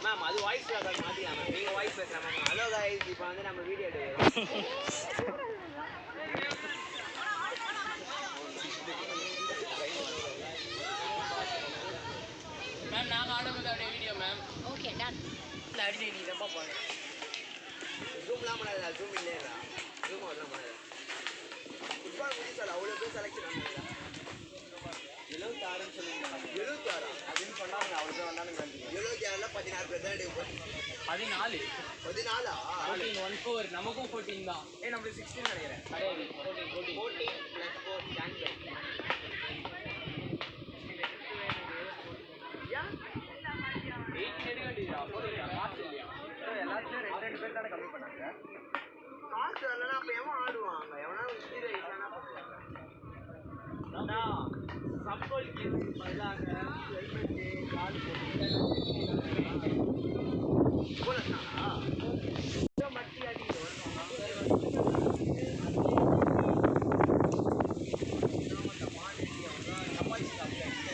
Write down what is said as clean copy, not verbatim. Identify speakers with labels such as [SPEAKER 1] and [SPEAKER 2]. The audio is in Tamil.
[SPEAKER 1] மேம் அது வாய்ஸ் மாத்திக்கலாம் மேம். நீங்க வாய்ஸ் பேசலாம் மேம். ஹலோ गाइस, இப்போ வந்து நம்ம வீடியோ எடுக்கிறோம். மேம் நாங்க ஆடும்போது அப்படியே வீடியோ மேம்.
[SPEAKER 2] Okay done.
[SPEAKER 1] இல்ல அடிச்சு நீ தப்பா பாரு. ஜூம்லாம் பண்ணாத, ஜூம் இல்லையா? ஜூம் ஆடலாம் பண்ணாத. ஃபுட்பால் முடிச்சால அவ்வளவு பேர் செலக்ஷன் பண்ணாங்க. 76 சொல்லுங்க. 76 அப்படின்னு சொன்னாங்க. அவ்வளவு பேர் வந்தானுங்க. 76ல 16 பேர் தான் எடுப்போம். 14 14 14 நமக்கும் 14 தான். நமக்கு 16 நினைக்கிறேன். கிடையாது 14 plus 4 ஸ்டாண்ட். யா 8 எடுக்க வேண்டியதா? போடுங்க காசு இல்லையா? எல்லாத்தையும் ரெண்டு பேர் தான கம்மி பண்ணாங்க. காசு இல்லனா அப்ப எவன் ஆடுவாங்க? எவனா ஹீரோயிஸ் தான பண்ணுவாங்க. நான் சப்போர்ட் கேஸ் பண்ணாங்க. ஹெல்மெட் கால் போட்டு போலாம்.